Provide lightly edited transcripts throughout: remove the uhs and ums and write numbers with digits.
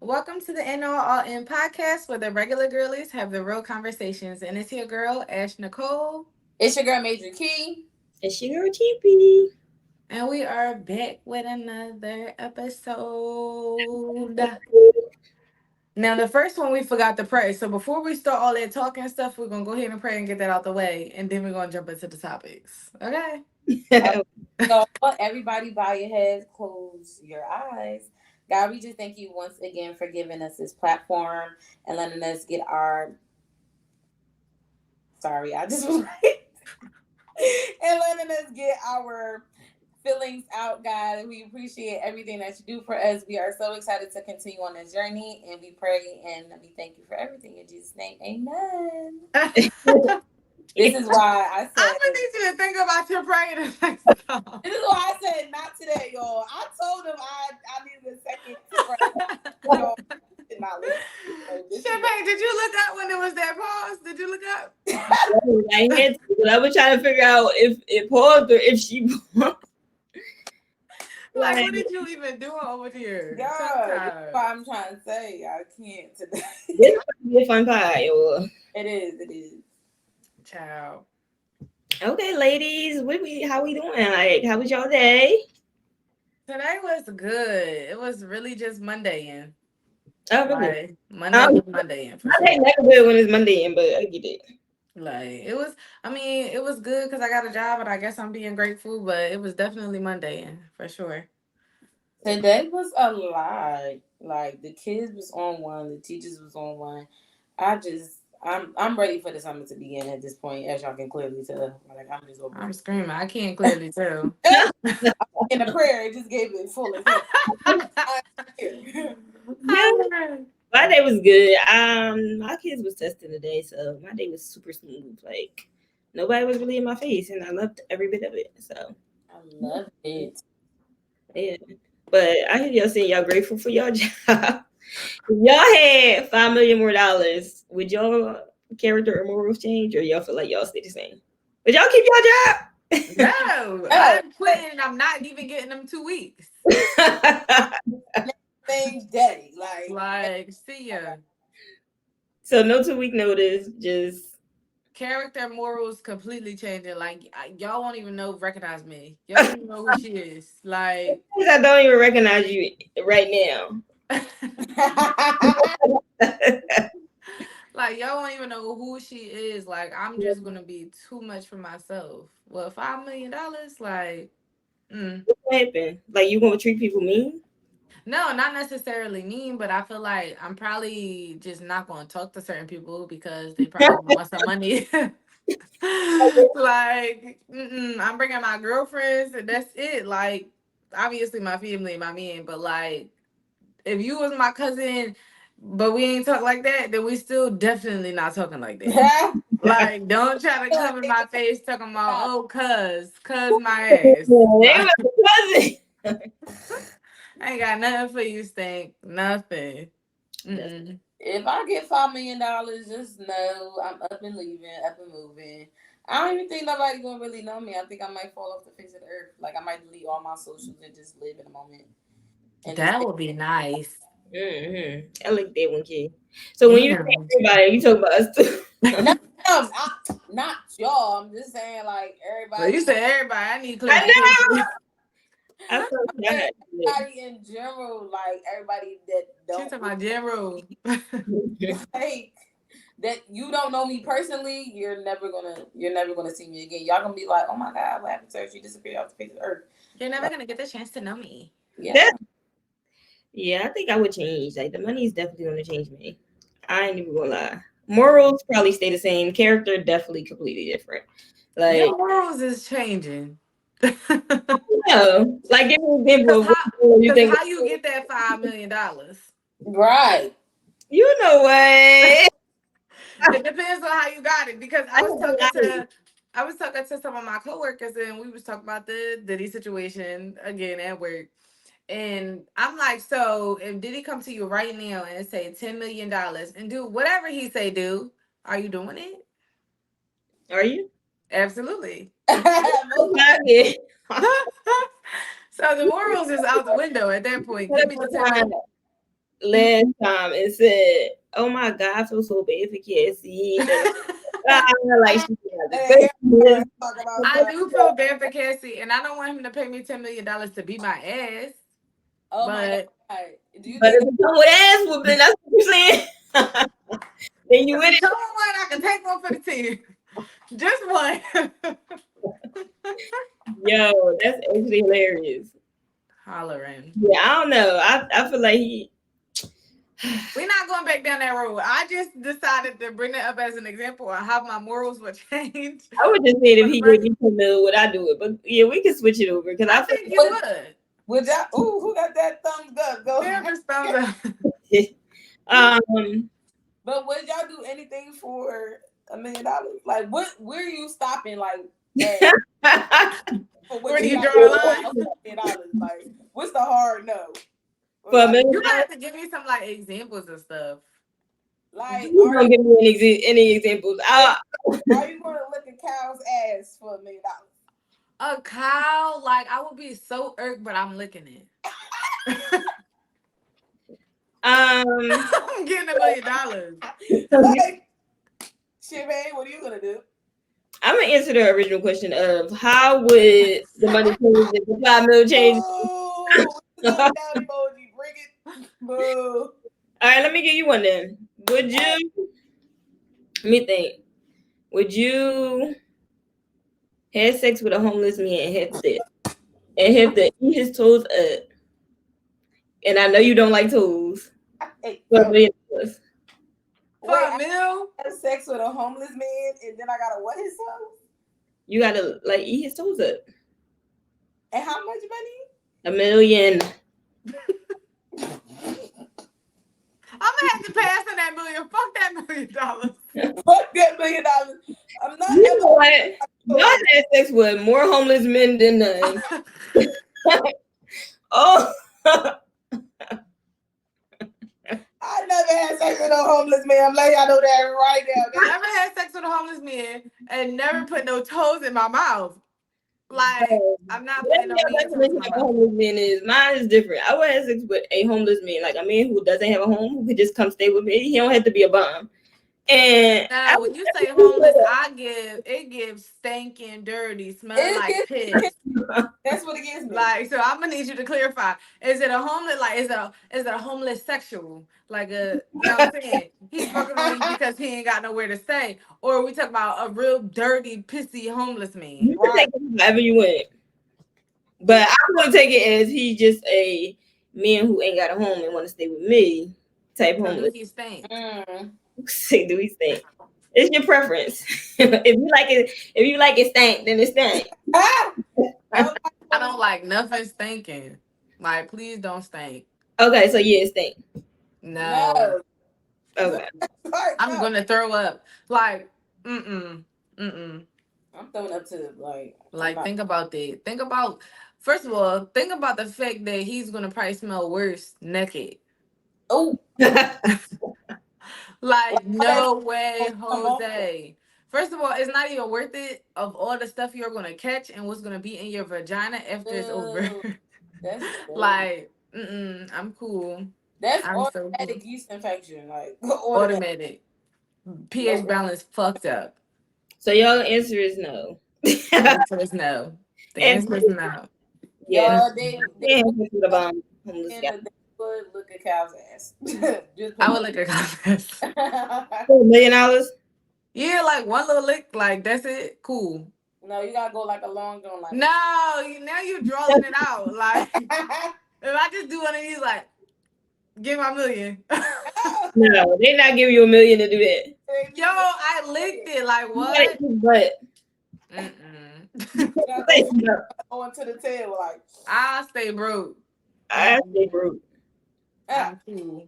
Welcome to the All In podcast where the regular girlies have the real conversations. And it's your girl, Ash Nicole. It's your girl, Major Key. It's your GP. And we are back with another episode. Now, the first one we forgot to pray. So before we start all that talking stuff, we're going to go ahead and pray and get that out the way. And then we're going to jump into the topics. Okay? So, everybody, bow your heads, close your eyes. God, we just thank you once again for giving us this platform and letting us get our. Sorry, I just was like. And letting us get our feelings out, God. We appreciate everything that you do for us. We are so excited to continue on this journey, and we pray and we thank you for everything in Jesus' name. Amen. This is why I said. I'm going to need you to think about your praying the next time. This is why I said not today, y'all. I told him I needed a second to pray. Y'all, not listen. Champagne, did you look up when it was that pause? Did you look up? I had to, but I was trying to figure out if it paused or if she paused. Like, what did you even do over here? God, that's what I'm trying to say. I can't today. This might be a fun pie. Or... It is. Ciao. Okay, ladies, how we doing? Like, how was y'all day? Today was good. It was really just Monday in. Oh, really? Like, Monday was Monday in. I think never good when it's Monday in, but I get it. Like, it was, it was good because I got a job and I guess I'm being grateful, but it was definitely Monday in for sure. Today was a lot. Like, the kids was on one, the teachers was on one. I'm ready for the summer to begin at this point, as y'all can clearly tell. Like, I'm just over I'm it. screaming. I can't clearly tell. In the prayer, it just gave it full effect. My day was good. My kids was testing today, so my day was super smooth. Like nobody was really in my face, and I loved every bit of it. So I love it. yeah. But I hear y'all saying y'all grateful for y'all job. If y'all had $5 million more, would y'all character or morals change, or y'all feel like y'all stay the same? Would y'all keep y'all job? No, I'm quitting and I'm not even getting them 2 weeks. Same day. Like, see ya. So no 2-week notice, just Character morals completely changing. Like, y'all won't even recognize me. Y'all don't even know who she is. Like, I don't even recognize you right now. like y'all won't even know who she is. Like, I'm just gonna be too much for myself. Well, $5 million, like, What happened? Like you gonna treat people mean? no, not necessarily mean, but I feel like I'm probably just not gonna talk to certain people because they probably want some money. Like, I'm bringing my girlfriends and that's it. Like, obviously my family, my men, but like, if you was my cousin, but we ain't talk like that, then we still definitely not talking like that. Like, don't try to come in my face talking about, oh, cuz my ass. Like, I ain't got nothing for you, Stink. Nothing. Mm-mm. If I get $5 million, just know I'm up and leaving, up and moving. I don't even think nobody gonna really know me. I think I might fall off the face of the earth. Like I might delete all my socials and just live in a moment. And just That would be nice. I like that one, kid. So when you Damn. say everybody, you talk about us too. no, not y'all. I'm just saying like But everybody. you said everybody. I need I know. clarification. I feel that. Everybody in general, like everybody that She's don't talking about general. like that you don't know me personally, you're never gonna see me again. Y'all gonna be like, oh my god, what happened to her? She disappeared off the face of the earth. You're never gonna get the chance to know me. Yeah. Yeah, I think I would change. Like the money is definitely gonna change me. I ain't even gonna lie. Morals probably stay the same. Character definitely completely different. Like Your morals is changing. no, like give me an example of what you Cause think. how you get that $5 million? Right. You know what? It depends on how you got it. Because I was talking to some of my coworkers and we was talking about the Diddy situation again at work. And I'm like, so if Diddy come to you right now and say $10 million and do whatever he say do, are you doing it? Are you? Absolutely. Yeah. So the morals is out the window at that point. Give me the 10 million. last time and said, "Oh my God, I feel so bad for Cassie." Like she And here we are talk about I some. do feel bad for Cassie, and I don't want him to pay me $10 million to beat my ass. Oh my But God. Do you But think if it come with ass whooping, that's what you're saying. Then you if with you it. come on one, I can take one for the team. Just one. Yo, that's actually hilarious. Hollering. Yeah, I don't know. I feel like he. We're not going back down that road. I just decided to bring that up as an example of how my morals would change I would just say if for the he gave person. me 10 mil, would I do it? But yeah, we can switch it over because I I think you would would. y'all who got that thumbs up? Go. Therapist thumbs up. feel. um. But would y'all do anything for $1 million? Like what where are you stopping like at for what Where do you you got draw the line? for $1 million? Like what's the hard no? For a million You might dollars, have to give me some like examples of stuff. like you don't give me any examples. are you gonna look at cow's ass for $1 million? A cow, like I would be so irked, but I'm licking it. Um. I'm getting $1 million. Like shit, man, what are you gonna do? I'm gonna answer the original question of how would the money change if the 5 mil change. Boo! Thumbs down emoji, bring it. Boo. All right, let me give you one then. Would you? Let me think. Would you have sex with a homeless man and have to eat his toes up? And I know you don't like toes. Hey, For so $1 million. For wait, a I meal? have sex with a homeless man and then I gotta what his son? You gotta like eat his toes up. And how much money? $1 million. I'm gonna have to pass on that million. Fuck that $1 million. Fuck that $1 million. I'm not You know ever what? Y'all had sex with more homeless men than none. Oh, I never had sex with no homeless man. I'm letting y'all know that right now. Never had sex with a homeless man and never put no toes in my mouth. Like, I'm not whatever putting no your meat toes in definition my of a mouth. homeless man is, mine is different. I would have sex with a homeless man, like a man who doesn't have a home, who could just come stay with me. He don't have to be a bum. And I Now, when would you say homeless, it gives stinking, dirty, smell It like gives, piss. that's what it gives me. Like, so I'm gonna need you to clarify. Is it a homeless, like, is it a homeless sexual? Like you know what I'm saying? He's fucking on you because he ain't got nowhere to stay. Or are we talking about a real dirty, pissy homeless man? you can Right. take it however you want. But I'm gonna take it as he just a man who ain't got a home and want to stay with me type So do homeless. he stink? Say, do we stink? It's your preference. if you like it stank, then it stank. Ah! I don't like nothing stinking. Like, please don't stink. Okay, so yeah, it stink. No. No. Okay. Sorry, I'm no. gonna throw up. Like, mm-mm. Mm-mm. I'm throwing up to I'm Like, not. think about that. Think about, first of all, think about the fact that he's gonna probably smell worse naked. Oh, like Like, all that no way, come off. Jose. First of all, it's not even worth it of all the stuff you're gonna catch and what's gonna be in your vagina after it's over. Ew, that's dirty. Like, I'm cool. That's I'm so cool. automatic yeast infection. Like automatic. Automatic. pH No. balance fucked up. So y'all answer is no. The And answer is no. The answer is no. yeah, Y'all, they yeah, would with the bomb homeless and guy. they would look at cow's ass. Just I put would look at comments. $1 million. Yeah, like one little lick, like that's it. Cool. no, you gotta go like a long joint, like. No, now you drawing it out. Like if I just do one of these, like give my million. No, they're not giving you $1 million to do that. Yo, I licked it. Like You gotta what? eat butt. Mm-mm. You gotta go on to the tail, like. I'll stay broke. I say broke. I'm cool.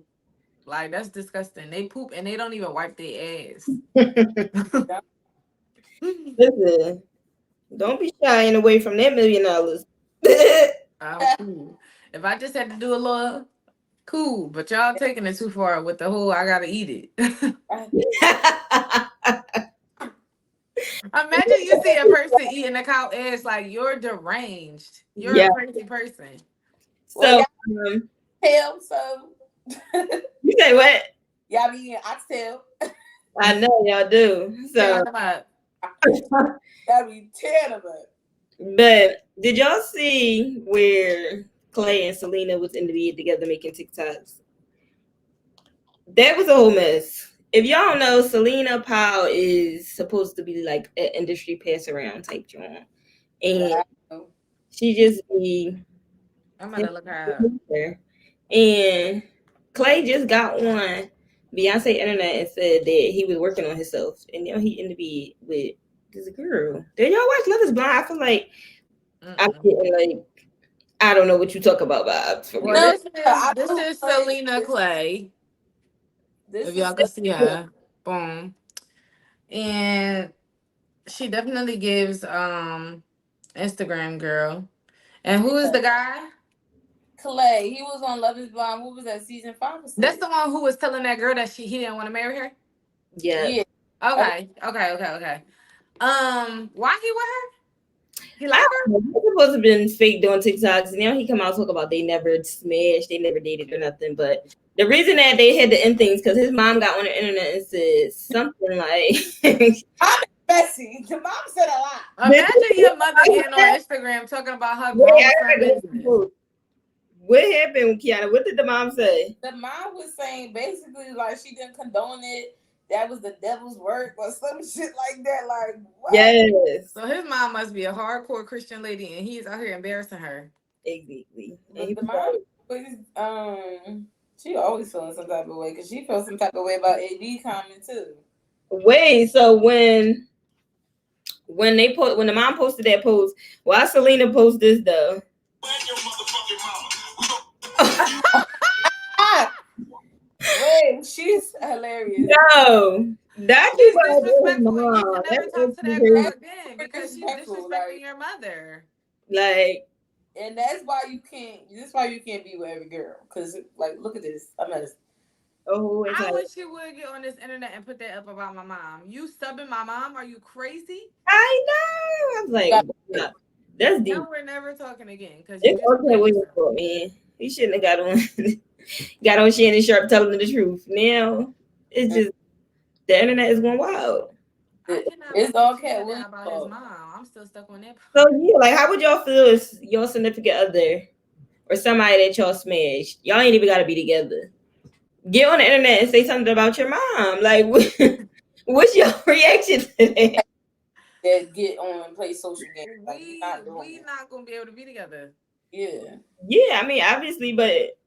Like that's disgusting. They poop and they don't even wipe their ass. Listen, don't be shying away from that $1 million. I'm cool. If I just had to do a little, cool. But y'all taking it too far with the whole I gotta eat it. Imagine you see a person eating a cow ass, like you're deranged. You're Yeah. a crazy person. So Tail, so You say what? Y'all be eating oxtail. I know y'all do. Tearing So, them up. Y'all be tearing them up. but did y'all see where Clay and Selena was in the bed together making TikToks? That was a whole mess. If y'all don't know, Selena Powell is supposed to be like an industry pass around type joint, and Wow. she just be I'm gonna look her up. there. And Clay just got on Beyonce internet and said that he was working on himself, and now he in the bed with this girl. Did y'all watch Love Is Blind? I feel like I'm Mm-mm. getting like I don't know what you talk about vibes from Well, you. No, this I this do is play Selena this. Clay. If This y'all is can see her, boom, and she definitely gives Instagram girl. And who is the guy? Clay. He was on Love Is Blind. What was that, season 5 or 6? That's the one who was telling that girl that he didn't want to marry her. Yeah. Yeah. I Okay. Why he with her? He I like her? don't know. He's supposed to have been fake doing TikToks. Now he come out and talk about they never smashed, they never dated or nothing. But the reason that they had to end things because his mom got on the internet and said something like, I'm messy. The mom said a lot. Imagine your mother getting on Instagram talking about her Wait, grown I friend gotta business. go. What happened, Kiana? What did the mom say? The mom was saying basically like she didn't condone it. That was the devil's work or some shit like that. Like what? Yes, So his mom must be a hardcore Christian lady, and he's out here embarrassing her. exactly. And But he the was mom like, always she always feeling some type of way because she feels some type of way about AD comment too. wait. So when they put when the mom posted that post, why Selena post this though? Ah, wait, she's hilarious. No, that keep She's on his disrespectful, and you mom. can never That's talk to actually that girl crazy. That's again super because she's disrespectful. disrespecting Like, your mother. Like, and that's why you can't. That's why you can't be with every girl. Cause like, look at this. I'm at. oh, it's I like wish you would get on this internet and put that up about my mom. You subbing my mom? Are you crazy? I know. I'm like, Got wow, that's deep. No, we're never talking again because you It's just okay played with his yourself. fault, man. He shouldn't have got on got on Shannon Sharp telling the truth. Now it's just the internet is going wild. I cannot It's believe all she Cat said that Williams' about his fault. mom. I'm still stuck on that So part. yeah, like how would y'all feel if your significant other or somebody that y'all smashed, y'all ain't even gotta be together. Get on the internet and say something about your mom. Like what's your reaction to that? That get on and play social games. Like we're We not doing we that. not gonna be able to be together. Yeah. Yeah, I mean obviously, but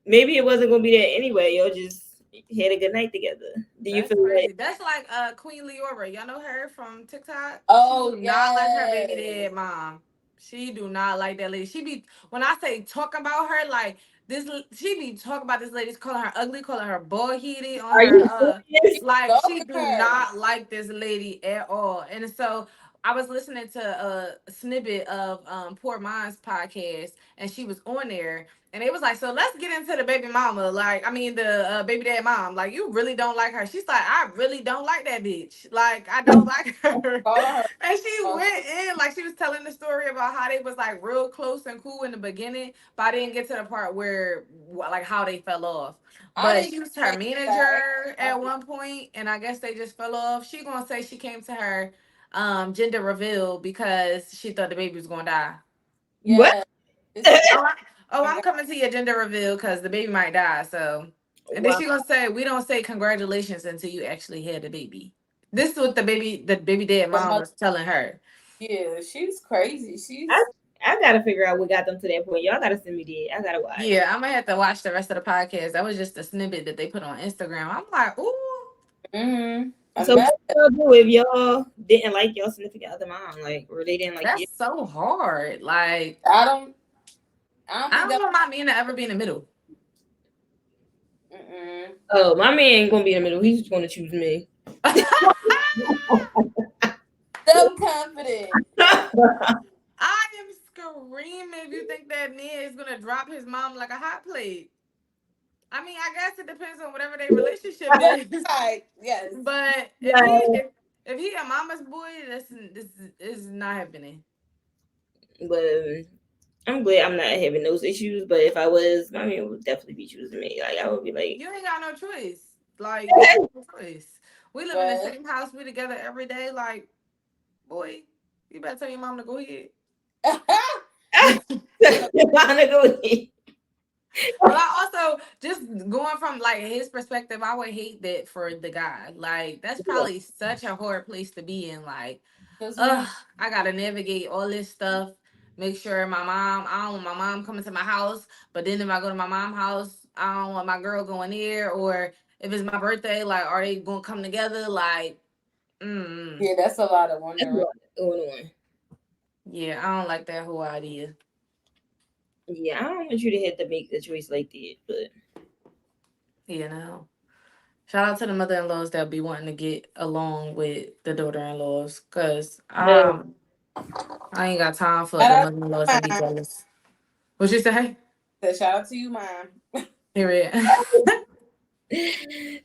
maybe it wasn't gonna be that anyway. Y'all just had a good night together. Do you That's feel like crazy. That's like Queen Leora. Y'all know her from TikTok? She Oh do not like her baby yes. dad mom. She do not like that lady. She be when I say talking about her, like this she be talking about this lady, calling her ugly, calling her bald headed on are her you serious? like Love she do her. not like this lady at all. And so I was listening to a snippet of Poor Minds podcast, and she was on there, and it was like, so let's get into the baby mama. Like, I mean, the baby dad mom. Like, you really don't like her. She's like, I really don't like that bitch. Like, I don't like her. Calling her. And she Uh, went in, like, she was telling the story about how they was like real close and cool in the beginning, but I didn't get to the part where, like, how they fell off. I But didn't she was get her to that. manager at one point, and I guess they just fell off. She gonna say she came to her gender reveal because she thought the baby was gonna die. What? Yeah. This is Oh, my I'm God. coming to your gender reveal because the baby might die. So, and then Wow. she gonna say, "We don't say congratulations until you actually had the baby." This is what the baby dead The mom mother. was telling her. Yeah, she's crazy. I She's I gotta figure out what got them to that point. Y'all gotta send me that. I gotta watch. Yeah, I'm gonna have to watch the rest of the podcast. That was just a snippet that they put on Instagram. I'm like, ooh, a So mess. what y'all do if y'all didn't like your significant other mom, like, or they didn't like that's you? so hard. Like, I don't. I don't I think don't that. want my man to ever be in the middle. Mm-mm. Oh, my man ain't gonna be in the middle. He's just gonna choose me. Self confident. I am screaming if you think that man is gonna drop his mom like a hot plate. I mean, I guess it depends on whatever their relationship is. Right. Yes. But No, if he a mama's boy, this is not happening. but I'm glad I'm not having those issues, but if I was, my man would definitely be choosing me. Like I would be like, You ain't got no choice. Like you got no choice. We live in the But same house. We together every day. Like, boy, you better tell your mom to go ahead. ah, wanna go in. But I also just going from like his perspective, I would hate that for the guy. Like that's probably such a hard place to be in. Like, because who ugh, want I gotta navigate all this stuff. Make sure I don't want my mom coming to my house. But then if I go to my mom's house, I don't want my girl going there. Or if it's my birthday, like, are they gonna come together? Like, yeah, that's a lot of That's wondering. what going on. yeah, I don't like that whole idea. Yeah, I don't want you to have to make a choice like that, but You know. Shout out to the mother-in-laws that be wanting to get along with the daughter-in-laws, cause no. I ain't got time for Shout the out mother-in-laws to to be mine. jealous. What you say? Shout out to you, mine. Period.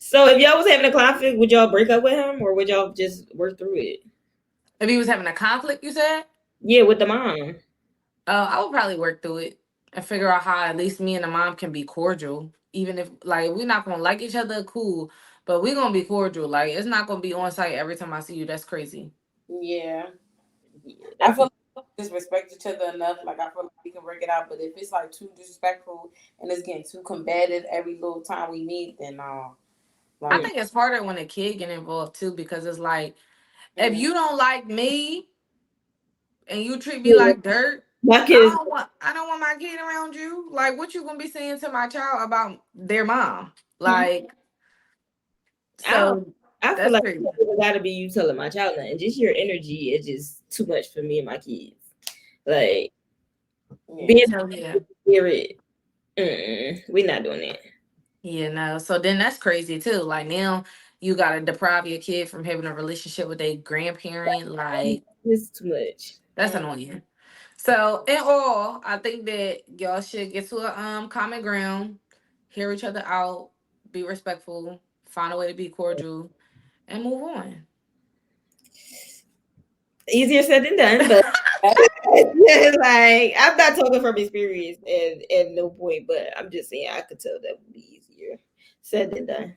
So if y'all was having a conflict, would y'all break up with him or would y'all just work through it? If he was having a conflict, you said, Yeah, with the mom. I would probably work through it and figure out how at least me and the mom can be cordial, even if like we're not gonna like each other, cool, but we're gonna be cordial. Like it's not gonna be on site every time I see you. That's crazy. Yeah, Yeah, I that's feel like we disrespect each other enough. Like I feel like we can work it out. But if it's like too disrespectful and it's getting too combative every little time we meet, then I like think it's harder when a kid get involved too because it's like if mm, you don't like me and you treat me yeah. like dirt, My kids, I don't want my kid around you. Like what you gonna be saying to my child about their mom? hmm, Like I don't, so I feel that's like crazy. it gotta be you telling my child nothing. Just your energy is just too much for me and my kids. Like yeah. being Hell yeah. spirit, we're not doing that. Yeah, no. So then that's crazy too. Like now you gotta deprive your kid from having a relationship with a grandparent. Like It's too much. that's Mm. annoying. So in all, I think that y'all should get to a common ground, hear each other out, be respectful, find a way to be cordial, and move on. Easier said than done, but like I'm not talking from experience and at no point, but I'm just saying I could tell that would be easier said than done.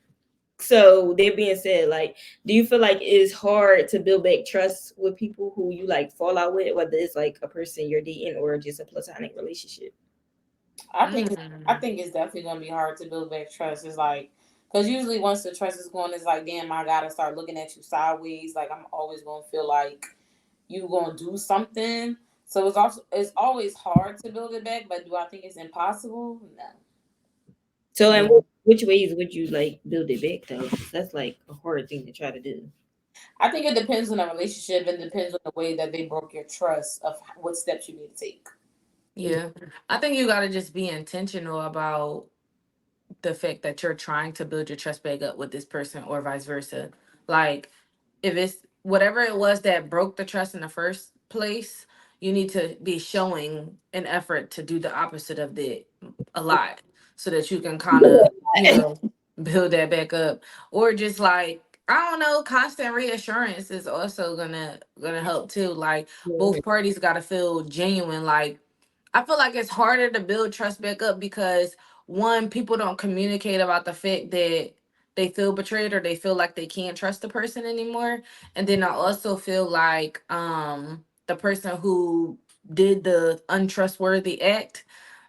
So that being said, like, do you feel like it's hard to build back trust with people who you like fall out with, whether it's like a person you're dating or just a platonic relationship? I Mm. think it's definitely gonna be hard to build back trust. It's like because usually once the trust is gone, it's like damn, I gotta start looking at you sideways. Like I'm always gonna feel like you gonna do something. So it's always hard to build it back. But do I think it's impossible? No. So, and Yeah. which ways would you like build it back though? 'Cause that's like a hard thing to try to do. I think it depends on the relationship and depends on the way that they broke your trust of what steps you need to take. Yeah. I think you gotta just be intentional about the fact that you're trying to build your trust back up with this person or vice versa. Like if it's whatever it was that broke the trust in the first place, you need to be showing an effort to do the opposite of that a lot so that you can kind of, build that back up. Or just like I don't know, constant reassurance is also gonna help too. Like both parties gotta feel genuine. Like I feel like it's harder to build trust back up because one, people don't communicate about the fact that they feel betrayed or they feel like they can't trust the person anymore. And then I also feel like the person who did the untrustworthy act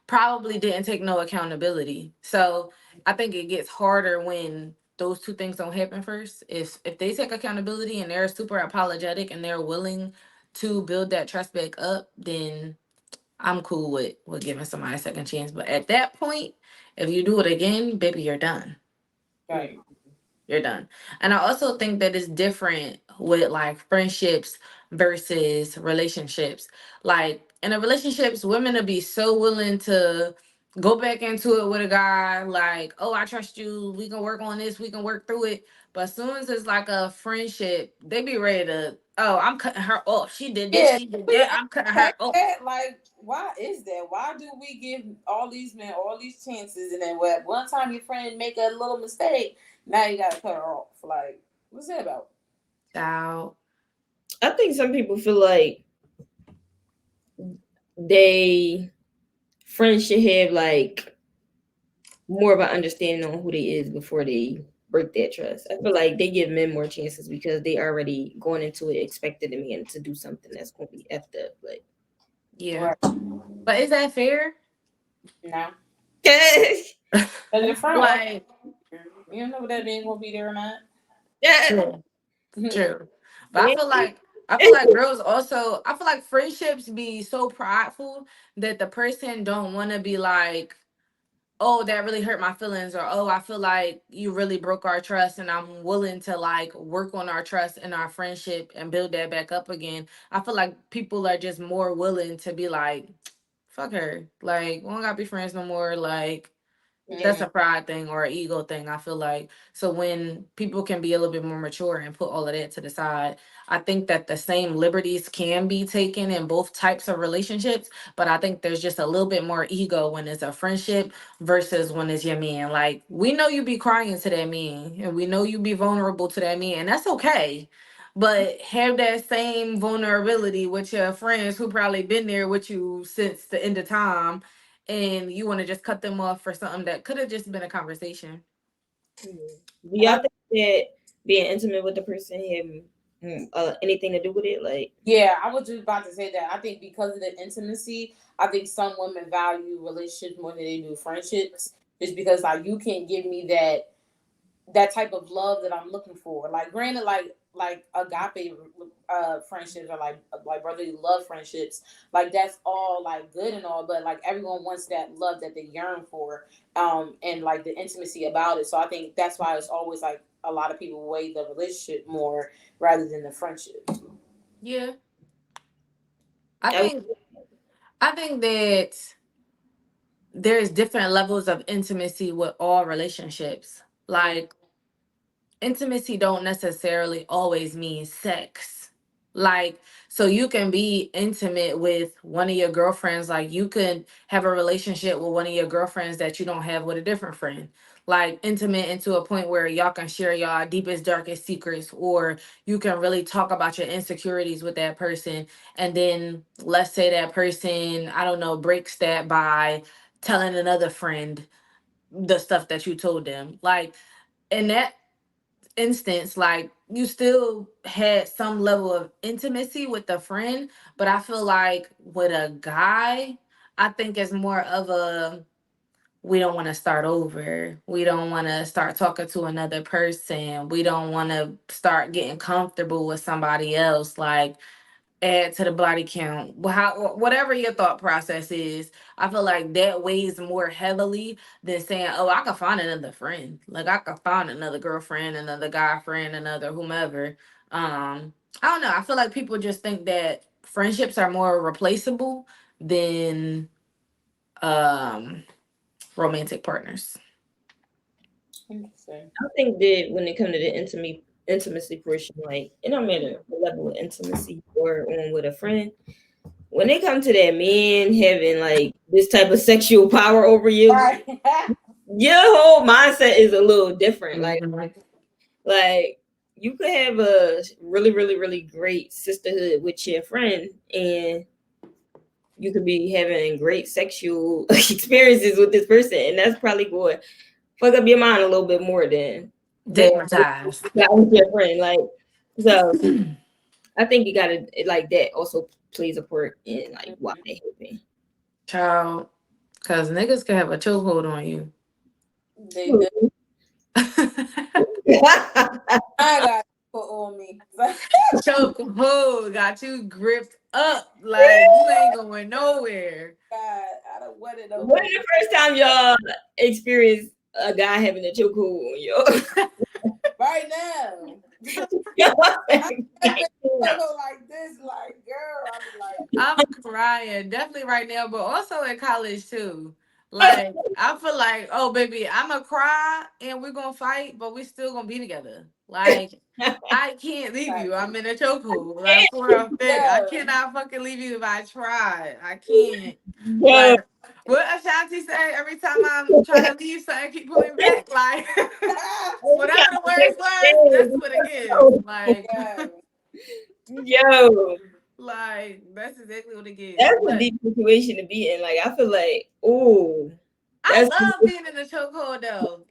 probably didn't take no accountability. So I think it gets harder when those two things don't happen first. If they take accountability and they're super apologetic and they're willing to build that trust back up, then I'm cool with giving somebody a second chance. But at that point, if you do it again, baby, you're done. Right. You're done. And I also think that it's different with like friendships versus relationships. Like in a relationships, women will be so willing to go back into it with a guy, like, oh, I trust you, we can work on this, we can work through it. But as soon as it's like a friendship, they be ready to, oh, I'm cutting her off. She did this, Yeah. she did We that, I'm cutting heard her off. that. Like, why is that? Why do we give all these men all these chances and then what? One time your friend make a little mistake, now you gotta cut her off. Like, what's that about? Child. I think some people feel like they friends should have like more of an understanding on who they is before they break that trust. I feel like they give men more chances because they already going into it expecting the man to do something that's gonna be effed up. Like Yeah. Right. But is that fair? No. yeah, Because your friend always Like, here. You don't know what that man gonna be there or not. true. True. But it I feel like girls also I feel like friendships be so prideful that the person don't wanna be like, oh, that really hurt my feelings, or oh, I feel like you really broke our trust and I'm willing to like work on our trust and our friendship and build that back up again. I feel like people are just more willing to be like, fuck her. Like, we don't gotta be friends no more. Like, that's Yeah. a pride thing or an ego thing, I feel like. So when people can be a little bit more mature and put all of that to the side, I think that the same liberties can be taken in both types of relationships. But I think there's just a little bit more ego when it's a friendship versus when it's your man. Like, we know you be crying to that man and we know you be vulnerable to that man, and that's okay. But have that same vulnerability with your friends who probably been there with you since the end of time, and you want to just cut them off for something that could have just been a conversation. do And y'all think that being intimate with the person have anything to do with it? Like, yeah, I was just about to say that. I think because of the intimacy, I think some women value relationships more than they do friendships. Just because like you can't give me that type of love that I'm looking for. Like granted, like agape friendships or like brotherly love friendships, like that's all like good and all, but like everyone wants that love that they yearn for, and like the intimacy about it. So I think that's why it's always like a lot of people weigh the relationship more rather than the friendship. Yeah, I I, think I think that there's different levels of intimacy with all relationships. Like, intimacy don't necessarily always mean sex. Like, so you can be intimate with one of your girlfriends. Like, you could have a relationship with one of your girlfriends that you don't have with a different friend. Like, intimate into a point where y'all can share y'all deepest darkest secrets, or you can really talk about your insecurities with that person. And then let's say that person, I don't know, breaks that by telling another friend the stuff that you told them. Like, in that instance, like, you still had some level of intimacy with the friend, but I feel like with a guy, I think it's more of a, we don't want to start over. We don't want to start talking to another person. We don't want to start getting comfortable with somebody else. Like, add to the body count. Whatever your thought process is, I feel like that weighs more heavily than saying, "Oh, I could find another friend. Like, I could find another girlfriend, another guy friend, another whomever." I don't know. I feel like people just think that friendships are more replaceable than um romantic partners. Interesting. I think that when it comes to the intimacy portion, like it don't matter the level of intimacy or on with a friend. When it comes to that man having like this type of sexual power over you, Right. your whole mindset is a little different. Mhm. Like you could have a really, really, really great sisterhood with your friend, and you could be having great sexual experiences with this person, and that's probably going to fuck up your mind a little bit more than that Stigmatized. with your friend. Like, so I think you gotta like that also plays a part in like why Mhm. they happen. Child, because niggas can have a chokehold on you. They do. I I got put on me. Chokehold got you gripped up like you ain't going nowhere. God, I don't want it no When more. the first time y'all experienced a guy having a chokehold on you? Right now. I have been like this, like girl. I be like, I'm crying, definitely right now, but also in college too. Like, I feel like, oh baby, I'ma cry and we're gonna fight, but we still gonna be together. Like, I can't leave like you. I'm in a chokehold. Like, for a fact, I no. cannot fucking leave you if I try. I can't. Yo, Like, what Ashanti say every time I'm trying to leave, something keep pulling back. Like, whatever the words was, that's what it is. Like, Yo. yo. Like that's exactly what it is. That's a But deep situation to be in. Like I feel like, oh, I that's love being in the chokehold though.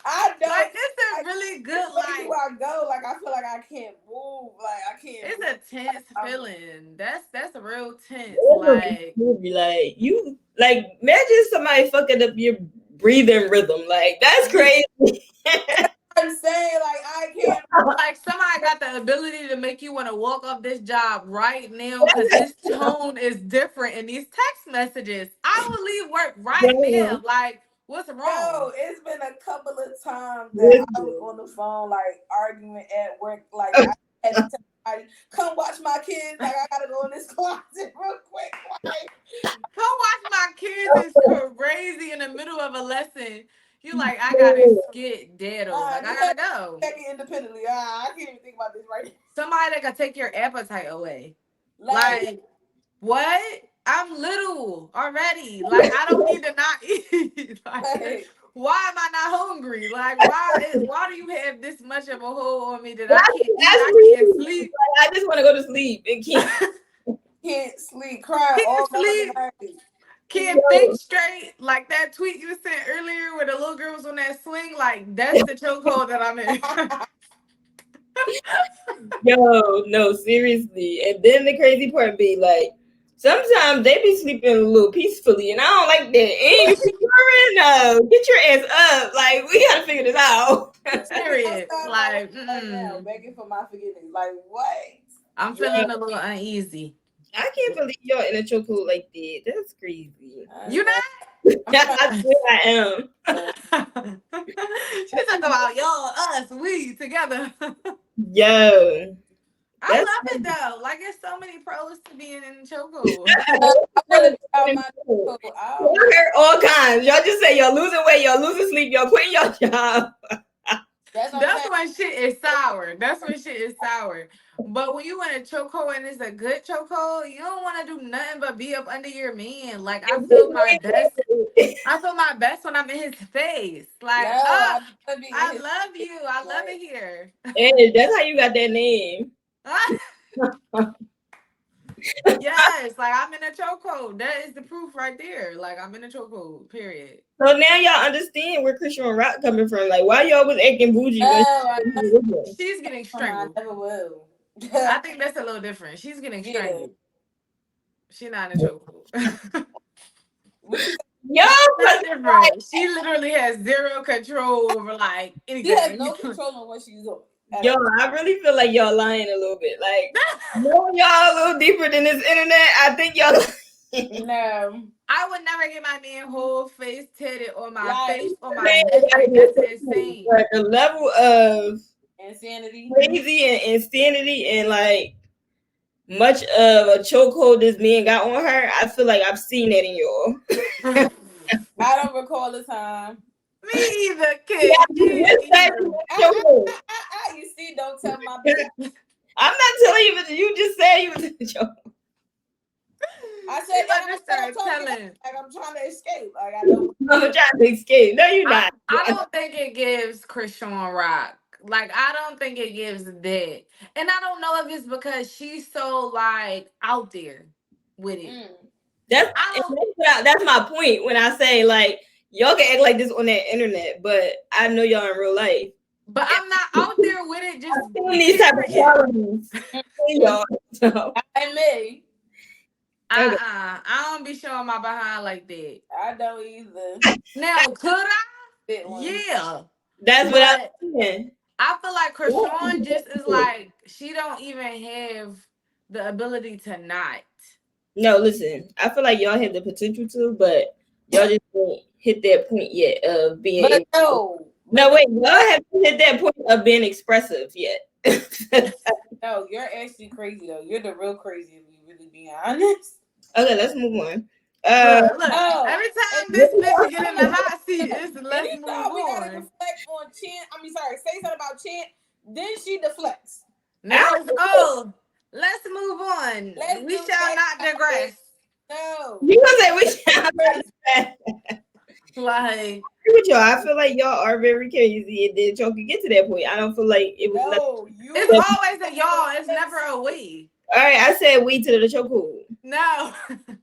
I Like don't it's a like really which good way do like I go? Like I feel like I can't move. Like I can't it's breathe. a tense I'm feeling. That's a real tense. that's a Like movie. Like you, like imagine somebody fucking up your breathing rhythm. Like that's crazy. I'm saying like I can't. like somebody got the ability to make you want to walk off this job right now because his tone is different in these text messages. I would leave work right now. Like, what's wrong? No, it's been a couple of times that I was Listen, on the phone like arguing at work. Like I had to tell somebody, come watch my kids. Like I gotta go in this closet real quick. Like Come watch my kids is crazy in the middle of a lesson. You like, I gotta skid daddle. Like, I just gotta go. check it independently. I can't even think about this right Somebody that can take your appetite away. now. Like, what? I'm little already. Like, I don't need to not eat. Like, Like, why am I not hungry? Like, why do you have this much of a hold on me that I can't eat? that's I can't me. sleep. I just want to go to sleep and keep. can't sleep, crying all Can't morning. sleep. Night. Can't think straight. Like that tweet you sent earlier where the little girl was on that swing. Like, that's the chokehold that I'm in. Yo, no, seriously. And then the crazy part be like, sometimes they be sleeping a little peacefully, and I don't like that. And you snoring? No, get your ass up. Like we gotta figure this out. Standing Period. outside my window Like, right now, begging for my forgiveness. Like what? I'm Yeah, feeling a little uneasy. I can't believe y'all in a chokehold like that. That's crazy. I You know. not? I'm trying I swear I am. to. She talk about y'all, us, we together. Yo, I that's love it though. Like it's so many pros to being in chokehold. I want to try my toe y'all out. heard all kinds. Y'all just say y'all losing weight, y'all losing sleep, y'all quitting your job. That's what I'm That's saying. when shit is sour. That's when shit is sour. But when you in a chokehold and it's a good chokehold, you don't want to do nothing but be up under your man. Like I feel my best. I feel my best when I'm in his face. No, Like, I want to be in I his love you. I love like it here. Hey, that's how you got that name. Yes, like I'm in a chokehold. That is the proof right there. Like I'm in a chokehold. Period. So now y'all understand where Christian Rock coming from. Like, why y'all was acting bougie no, when I she was with him? She's getting I strangled. never will. I think that's a little different. She's getting Yeah. strangled. She's not in a chokehold. What you say? Y'all That's was different. She literally has zero control over like She has anything. no control on what she's doing at yo, all. I really feel like y'all lying a little bit. Like, knowing y'all a little deeper than this internet, I think y'all No, I would never get my man whole face tatted on my like face or my neck. Like that's insane. but the level of insanity. crazy and insanity and like much of a chokehold this man got on her, I feel like I've seen that in y'all. I don't recall the time. Me either, Yeah, kid. Me this time either. you had chokehold. You see, don't tell my business. I'm not telling you, but you just said you was in a chokehold. I She said, and about I to said I'm start trying to get telling. like I'm trying to escape. Like I don't. I'm trying to escape. No, you're I not. I don't think it gives Christian Rock. Like I don't think it gives that. And I don't know if it's because she's so like out there with it. Mm. That's I don't that's my point when I say like y'all can act like this on that internet, but I know y'all in real life. but I'm not out there with it just I've seen these type of period. qualities in y'all. So, And me, okay. I don't be showing my behind like that. I don't either. Now, could I? Fit one. Yeah. That's what But I'm saying. I feel like Krishan just is like she don't even have the ability to not. No, listen. I feel like y'all have the potential to, but y'all just don't hit that point yet of being But able. no, No, but wait, y'all haven't hit that point of being expressive yet. Okay, no, you're actually crazy though. You're the real crazy if we really being honest. let's move on. Look. Oh, Every and time this bitch get in the hot seat, it's and let's you move thought we gotta on. deflect on Chin. I mean, sorry, say something about Chin. Then she deflects. Now it's oh, let's move Let's on. We do shall next not topic. digress. No, You gonna say we crazy. should Like With y'all, I feel like y'all are very crazy, and then y'all can get to that point. I don't feel like it was left. No, it's you always a y'all. It's never a we. All right, I said we to the chokehold. No.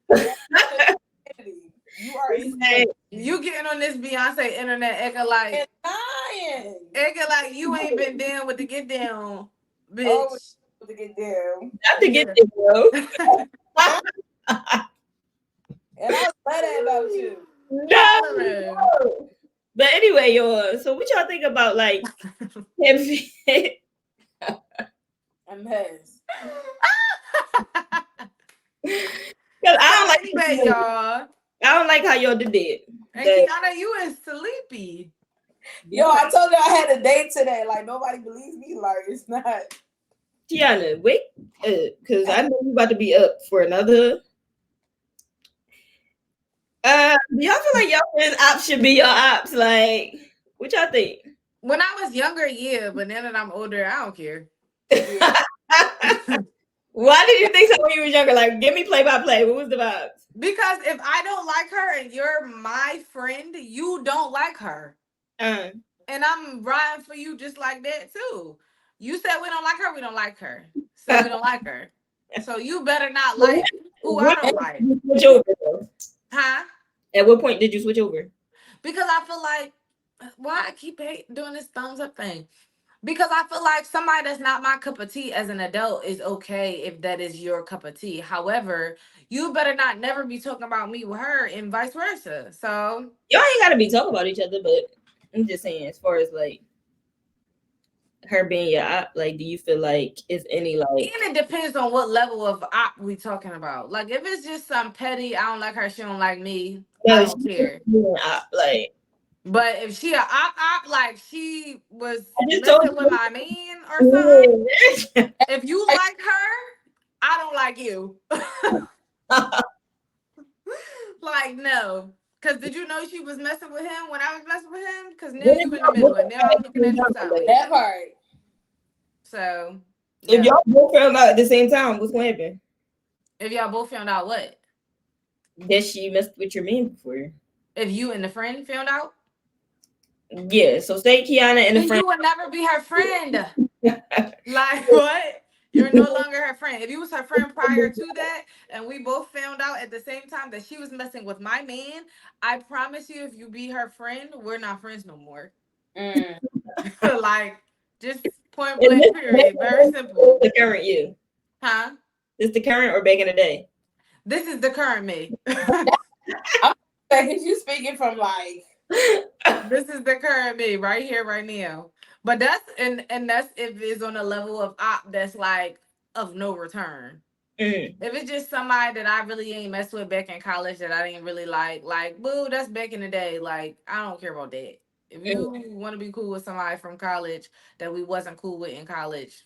that's not a insanity. You are insane. You getting on this Beyonce internet And lying. acting like you ain't been down with the get down, Oh, bitch. to get down. Not to get Yeah. it, bro. And I was glad about you. No. Hollering. But anyway, y'all. So what y'all think about like him? A mess. Because So I anyway, don't like. y'all, I don't like how y'all did it. and That Kiana, you is sleepy. Yo, I told you I had a date today. Like nobody believes me. Like it's not. Tiana, wait, because I know you about to be up for another. Do y'all feel like y'all friends ops should be your ops? Like, what y'all think? When I was younger, yeah, but now that I'm older, I don't care. Yeah. Why did you think so when you was younger? Like, give me play by play. What was the vibes? Because if I don't like her and you're my friend, you don't like her. Uh, And I'm riding for you just like that too. You said we don't like her, we don't like her. So we don't like her. So you better not what, like who I what don't point like. did you switch over? Though? Huh? At what point did you switch over? Because I feel like why I keep doing this thumbs up thing. Because I feel like somebody that's not my cup of tea as an adult is okay if that is your cup of tea. However, you better not never be talking about me with her and vice versa. So Y'all ain't gotta be talking about each other, but I'm just saying, as far as like her being your op, like, do you feel like it's any like and it depends on what level of op we talking about. Like if it's just some petty, I don't like her, she don't like me, I no, don't care. being an op? Like, But if she a op, like she was I just told messing with my man or something, you. if you like her, I don't like you. Like no. Cause did you know she was messing with him when I was messing with him? Cause now What if you in the y'all middle both and now found out I'm at the looking same at you time? Like, sideways. That part. So if yeah. y'all both found out at the same time, what's gonna happen? If y'all both found out what? That she messed with your man before. If you and the friend found out? Yeah. So say Kiana and a Then friend. you would never be her friend. Like what? You're no longer her friend. If you was her friend prior to that, and we both found out at the same time that she was messing with my man, I promise you, if you be her friend, we're not friends no more. Mm. Like, just point Is blank, period. Very simple. the current you? Huh? Is the current or back in the day? This is the current me. I'm like, you speaking from like This is the current me right here, right now. But that's and that's if it's on a level of op that's like of no return. Mm. If it's just somebody that I really ain't messed with back in college that I didn't really like, boo, that's back in the day. Like, I don't care about that. If Mm. you want to be cool with somebody from college that we wasn't cool with in college,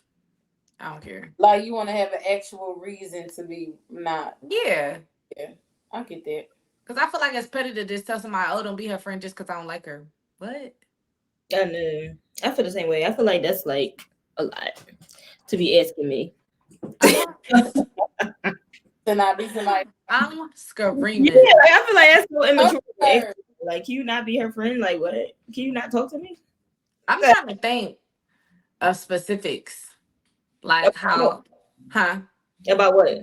I don't care. like you want to have an actual reason to be not. Yeah. Yeah, I get that. Because I feel like it's petty to just tell somebody, oh, don't be her friend just because I don't like her. What? I know. I feel the same way. I feel like that's like a lot to be asking me. I'm not. To not be somebody. I'm Yeah, screaming. like I feel like that's so immature. To ask Her. me. Like, can you not be her friend? Like, what? Can you not talk to me? I'm Like, trying to think of specifics. Like about how, huh? what?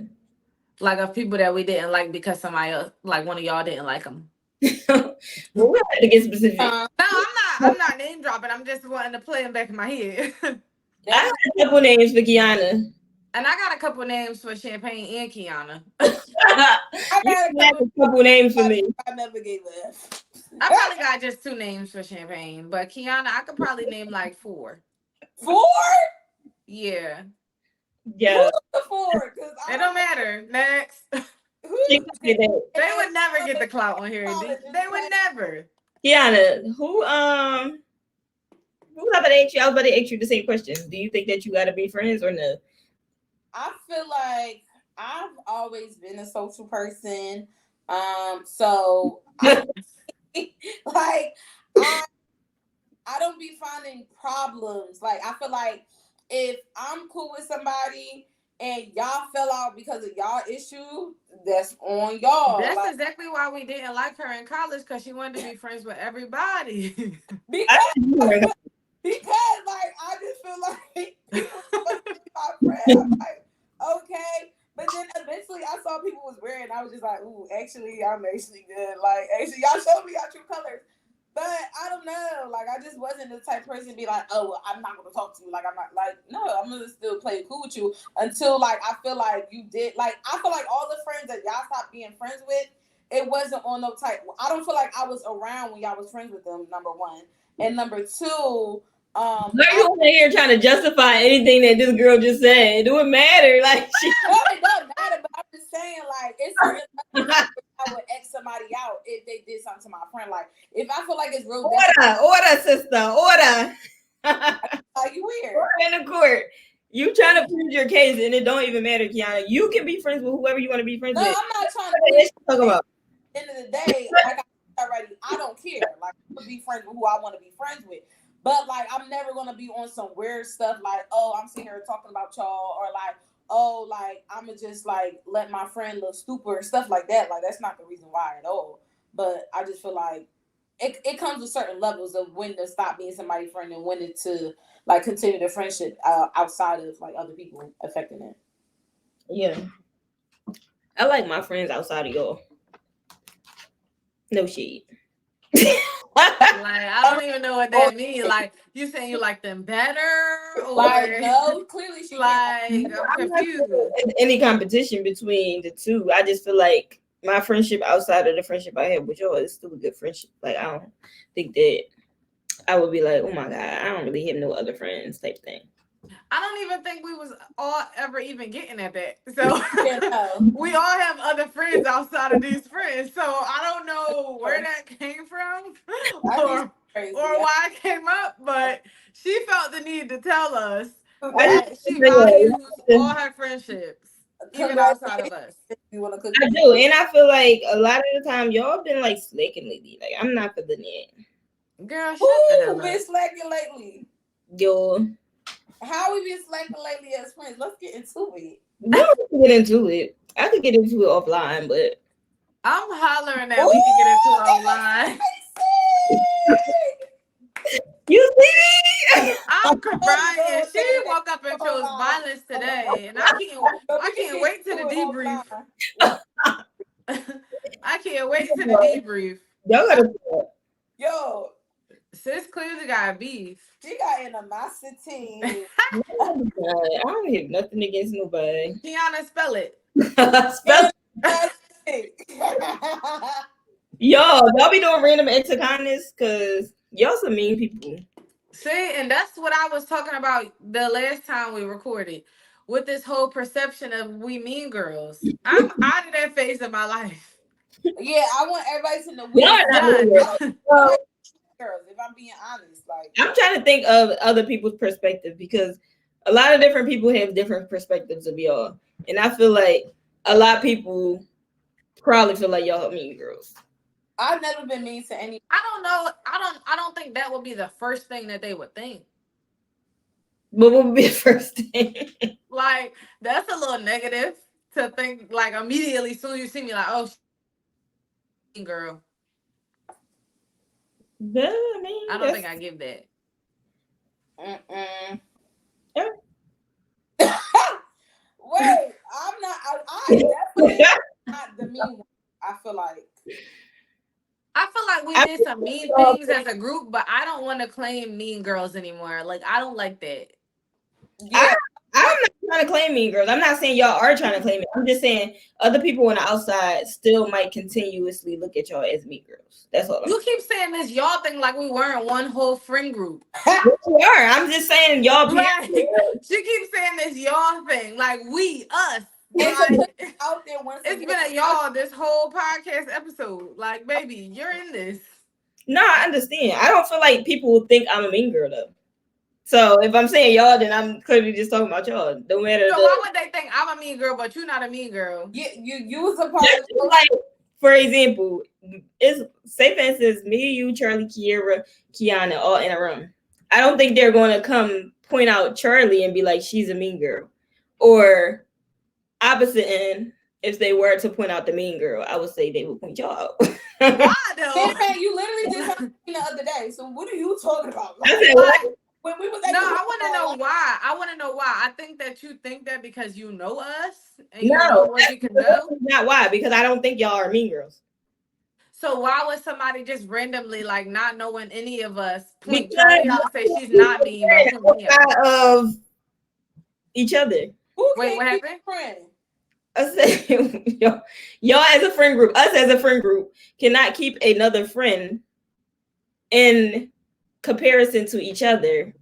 Like of people that we didn't like because somebody else, like one of y'all didn't like them. Well, we have to get specific. No, I'm not. I'm not name dropping. I'm just wanting to play them back in my head. I That's have a couple names for Kiana. And I got a couple names for Champagne and Kiana. I You got a can have couple a couple names for me. I never gave up. I probably got just two names for Champagne, but Kiana, I could probably name like four. 4? Yeah, Yeah, Who's the 4? Because it I don't don't matter. Next, who she can say that. they would never get the clout on here. They would never. Kiana, who have I asked you? I was about to ask you the same question. Do you think that you gotta be friends or no? I feel like I've always been a social person. So I like I I don't be finding problems. Like I feel like if I'm cool with somebody and y'all fell out because of y'all issue, that's on y'all. That's Like exactly why we didn't like her in college because she wanted to be friends with everybody. I because didn't know her. because like I just feel like people want to be my friend. I'm like, okay. But then eventually I saw people was wearing, I was just like, ooh, actually, I'm actually good. Like, actually, y'all showed me y'all true colors. But I don't know. Like, I just wasn't the type of person to be like, oh, well, I'm not gonna talk to you. Like, I'm not like, no, I'm gonna still play cool with you until like I feel like you did. Like, I feel like all the friends that y'all stopped being friends with, it wasn't on no type. I don't feel like I was around when y'all was friends with them. Number one, and number two, Why are you I over here trying to justify anything that this girl just said? It wouldn't matter. Like she no, it don't matter. But I'm just saying, like, it's certain levels of where I would X somebody out if they did something to my friend. Like, if I feel like it's real order, order, sister, order. like you weird. Order in the court. You trying to prove your case, and it don't even matter, Kiana. You can be friends with whoever you want to be friends No, with. I'm not trying to What the please. hell she talking At about? the end of the day, like I said already, I don't care. Like I'm gonna be friends with who I want to be friends with. But like I'm never gonna be on some weird stuff like, oh, I'm sitting here talking about y'all, or like, oh, like I'ma just like let my friend look stupid or stuff like that. Like that's not the reason why at all. But I just feel like it comes with certain levels of when to stop being somebody's friend and when to like continue the friendship outside of like other people affecting it. Yeah, I like my friends outside of y'all. No shade. Like, I don't even know what that means. Like, you saying you like them better, Like or no, clearly she can't. like I'm I'm not confused. any competition between the two. I just feel like my friendship outside of the friendship I have with y'all is still a good friendship. Like I don't think that I would be like, oh my god, I don't really have no other friends type thing. I don't even think we was all ever even getting at that. So Yeah, no. we all have other friends outside of these friends. So I don't know where that came from I think she's or crazy. why it came up, but she felt the need to tell us I just that she values yeah, all her friendships, even outside of Congratulations. us. You want to cook I this? do, and I feel like a lot of the time y'all been like slacking lately. Like I'm not feeling it. Girl, shut the Who hell been up. slacking lately? Yo, How we been slacking lately as friends? Let's get into it. we don't have to get into it. I could get into it offline, but I'm hollering that we can get into Ooh, a that line. was you see me. I'm spicy. crying. Go She ahead. woke up and chose Hold violence on. today, and But I we can can't get wait to the into it debrief. offline. What? I can't wait to the debrief. Y'all Uh, gotta stop. yo, Sis clearly got beef. she got animosity. I don't have nothing against nobody. Kiana, spell it. Spell Animosity. y'all be doing random acts of kindness because y'all some mean people. See, and that's what I was talking about the last time we recorded with this whole perception of we mean girls. I'm out of that phase of my life. Yeah, I want everybody to know Y'all we. are It's not mean done. girls. I don't Well, like girls. If I'm being honest, like I'm trying to think of other people's perspective because a lot of different people have different perspectives of y'all, and I feel like a lot of people probably feel like y'all mean girls. I've never been mean to any. I don't know. I don't think that would be the first thing that they would think. But what would be the first thing? Like, that's a little negative to think like immediately soon you see me like, oh, girl. Yeah, I I mean, don't think that's I give that. Mm-mm. yeah. Wait, I'm not. I definitely not the mean one. I feel like. I feel like we I did some mean mean, things as a group, but I don't want to claim mean girls anymore. Like, I don't like that. I Yeah, I'm I, not trying to claim mean girls. I'm not saying y'all are trying to claim it. I'm just saying other people on the outside still might continuously look at y'all as mean girls. That's all I'm You saying. keep saying this y'all thing like we weren't one whole friend group. Yes, we are. I'm just saying y'all parents. Like, she keeps saying this y'all thing, like we, us. and to put Like, it out there once it's again, been a y'all this whole podcast episode. Like, baby, you're in this. No, I understand. I don't feel like people will think I'm a mean girl though. So if I'm saying y'all, then I'm clearly just talking about y'all. No matter So why the would they think I'm a mean girl, but you're not a mean girl? you was a part just of the like for example, it's say for instance, me, you, Charlie, Kiera, Kiana, all in a room. I don't think they're going to come point out Charlie and be like she's a mean girl, or opposite end, if they were to point out the mean girl, I would say they would point y'all out. Why I though? Man, you literally just heard me the other day. So what are you talking about? said, Like what? Like, when we was at no, the I want to bar, know like why. I want to know why. I think that you think that because you know us and you know No, what we can that's do. not why. Because I don't think y'all are mean girls. So why would somebody just randomly, like not knowing any of us, point Because Charlie out and say y'all she's can't not keep mean, but friends point me out? outside of each other. who Wait, can't what keep happened? a friend? I said, y'all as a friend group, us as a friend group, cannot keep another friend in comparison to each other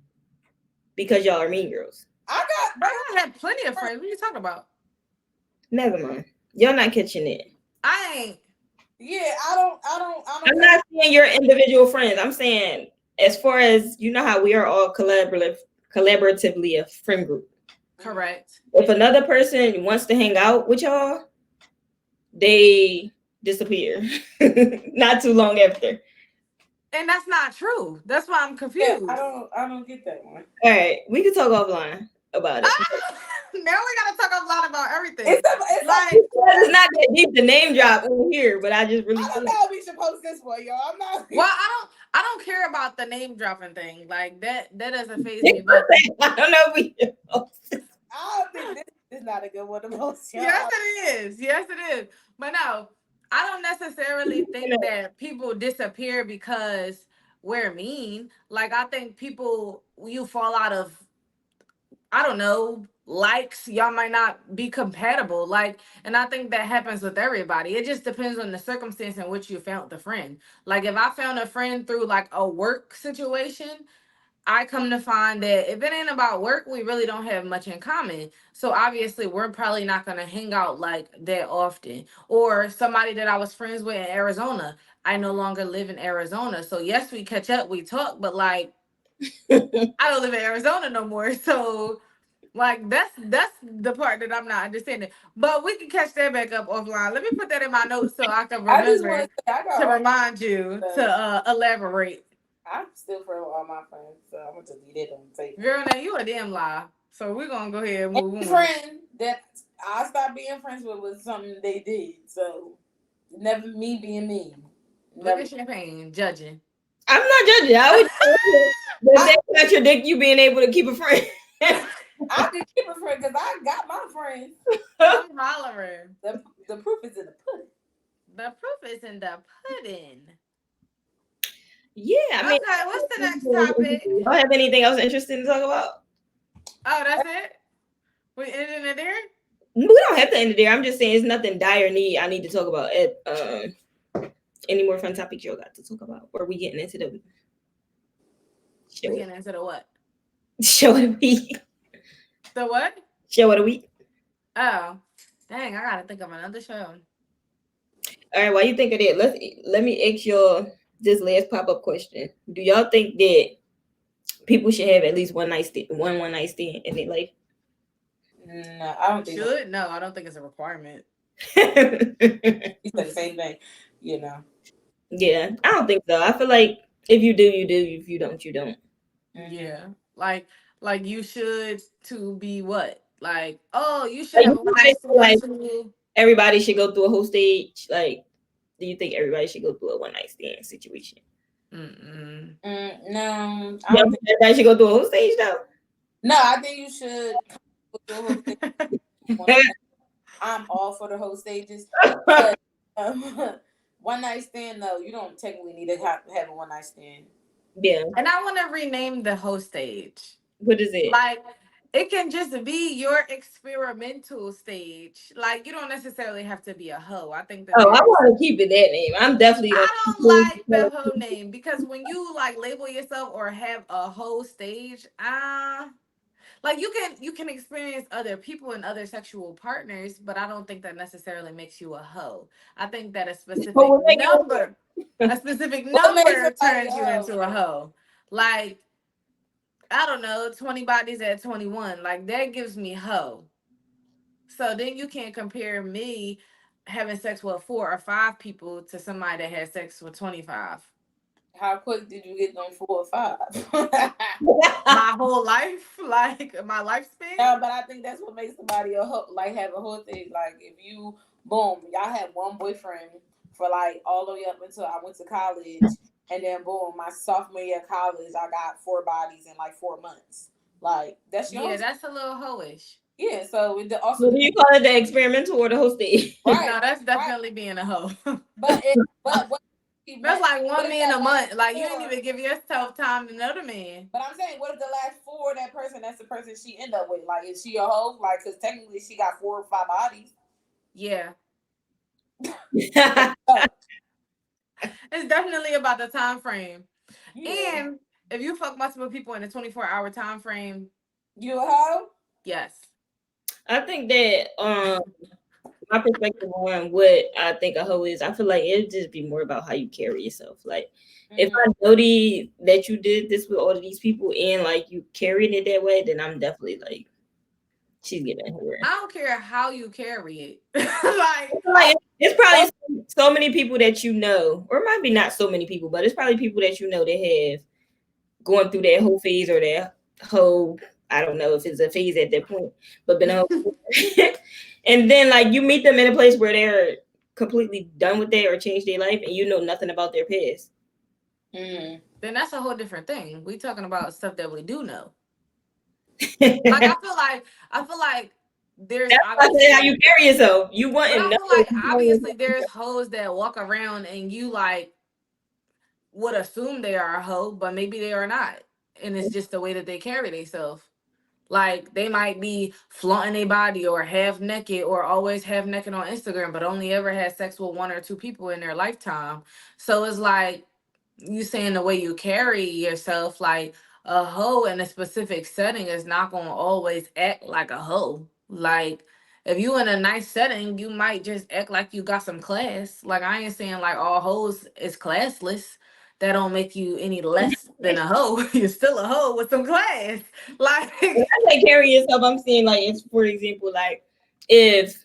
because y'all are mean girls. I got bro. I had plenty of friends. What are you talking about? Never mind. Y'all not catching it. I ain't. Yeah, I don't I'm not saying your individual friends. I'm saying as far as you know how we are all collaboratively a friend group. Mhm. Correct. If another person wants to hang out with y'all, they disappear. Not too long after. And that's not true. That's why I'm Yeah, confused. I don't get that one. All right, we can talk offline about it. Ah, now we gotta talk a lot about everything. It's Like, It's not that deep to name drop over here, but I just really I don't feel know how we should post this for y'all. I'm not well, I don't care about the name dropping thing. Like that doesn't phase me. But I don't know if we I don't think this is not a good one to post, yes, y'all. it is. Yes, it is. But no, I don't necessarily think that people disappear because we're mean. Like I think people you fall out of, I don't know, likes, y'all might not be compatible. Like, and I think that happens with everybody. It just depends on the circumstance in which you found the friend. Like if I found a friend through like a work situation, I come to find that if it ain't about work, we really don't have much in common. So obviously, we're probably not gonna hang out like that often. Or somebody that I was friends with in Arizona, I no longer live in Arizona. So yes, we catch up, we talk, but like I don't live in Arizona no more. So like that's the part that I'm not understanding. But we can catch that back up offline. Let me put that in my notes so I can I just want to remember say I got to all remind you to the elaborate. I'm still friends with all my friends, so I'm gonna delete it on the table. Girl, now you a damn lie. So we're gonna go ahead and move Any on. friend that I stopped being friends with was something they did. So never me being mean. Look Never. at Champagne judging. I'm not judging. I would does I that contradict you being able to keep a friend? I could keep a friend because I got my friends. I'm hollering. The proof is in the pudding. The proof is in the pudding. Yeah, I mean, Okay, what's the next topic? y'all have anything else interesting to talk about? Oh, that's it? We ending it there? We don't have to end it there. I'm just saying it's nothing dire need I need to talk about. Any more fun topics y'all got to talk about? Or are we getting into the We show? getting into the what? Show of the week. The what? Show of the week. Oh, dang! I gotta think of another show. All right, while you think of that, let me ask y'all this last pop up question. Do y'all think that people should have at least one night stand in their life? No, I don't think that. Should? No, I don't think it's a requirement. You said the same thing. You know. Yeah, I don't think so. I feel like if you do, you do. If you don't, you don't. Mm-hmm. Yeah, like you should to be what? Like, oh, you should Like, have you a one guys night feel stand like too. everybody should go through a whole stage. Like, do you think everybody should go through a one night stand situation? Mm-mm. No, I Yeah, don't think. everybody should go through a whole stage though. No, I think you should go through a whole stage. I'm all for the whole stages, but one night stand. No, you don't technically need to have a one night stand. Yeah. And I want to rename the whole stage. What is it? Like, it can just be your experimental stage. Like, you don't necessarily have to be a hoe. I think that Oh, I there's. want to keep it that name. I'm definitely I don't like gonna. the hoe name because when you like label yourself or have a whole stage, like you can experience other people and other sexual partners, but I don't think that necessarily makes you a hoe. I think that But what make you? a specific What makes number somebody turns you else? into a hoe. Like I don't know, 20 bodies at 21. Like that gives me hoe. So then you can't compare me having sex with 4 or 5 people to somebody that has sex with 25. How quick did you get them 4 or 5? My whole life, like my lifespan. No, but I think that's what makes somebody like have a whole thing. Like if you boom, y'all had one boyfriend for like all the way up until I went to college, and then boom, my sophomore year of college, I got 4 bodies in like 4 months. Like that's your Yeah, whole that's a little hoish. yeah. So it also So do you depends. call it the experimental or the whole stage? Right, No, that's right. definitely being a hoe. But what if That's like what one if man that a last month. Like you didn't four? even give yourself time to know the man. But I'm saying, what if the last four, that person, that's the person she end up with? Like, is she a hoe? Like, because technically she got 4 or 5 bodies. Yeah, Oh, it's definitely about the time frame. yeah. And if you fuck multiple people in a 24-hour time frame, You a hoe? yes. I think that my perspective on what I think a hoe is, I feel like it'd just be more about how you carry yourself. Like if Mm-hmm. I notice that you did this with all of these people and like you carried it that way, then I'm definitely like she's getting I her. don't care how you carry it. Like, Like it's probably That's so many people that you know, or it might be not so many people, but it's probably people that you know that have going through that whole phase or that whole I don't know if it's a phase at that point, but been a whole and then like you meet them in a place where they're completely done with that or changed their life and you know nothing about their past. mm. then that's a whole different thing. We talking about stuff that we do know. Like That's I feel like there's why I say how you obviously, carry yourself. You want but to I know feel what like you obviously there's hoes that walk around and you like would assume they are a hoe, but maybe they are not. And it's just the way that they carry themselves. Like they might be flaunting their body or half naked or always half naked on Instagram, but only ever had sex with one or two people in their lifetime. So it's like you saying the way you carry yourself, like a hoe in a specific setting is not gonna always act like a hoe. Like if you in a nice setting, you might just act like you got some class. Like I ain't saying like all hoes is classless. That don't make you any less than a hoe. You're still a hoe with some class. when Like I say carry yourself, I'm saying like it's for example, like if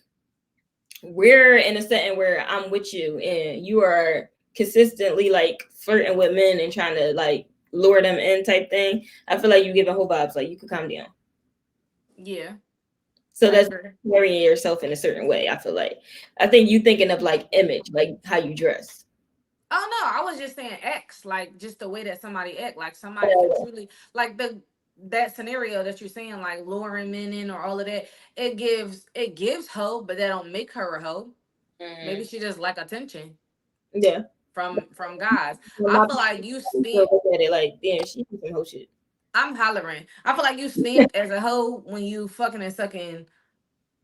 we're in a setting where I'm with you and you are consistently like flirting with men and trying to like lure them in type thing, I feel like you giving whole vibes like you could calm down. yeah, So I that's agree. carrying yourself in a certain way. I feel like I think you thinking of like image, like how you dress. Oh no, I was just saying X, like just the way that somebody act, like somebody could truly like that scenario that you're saying, like luring men in or all of that. It gives hope, but that don't make her a hoe. Maybe Mm. she just like attention Yeah. from guys. When I my feel like you people stamp. look at it like, damn, she did some whole shit. I'm hollering. I feel like you stamped as a hoe when you fucking and sucking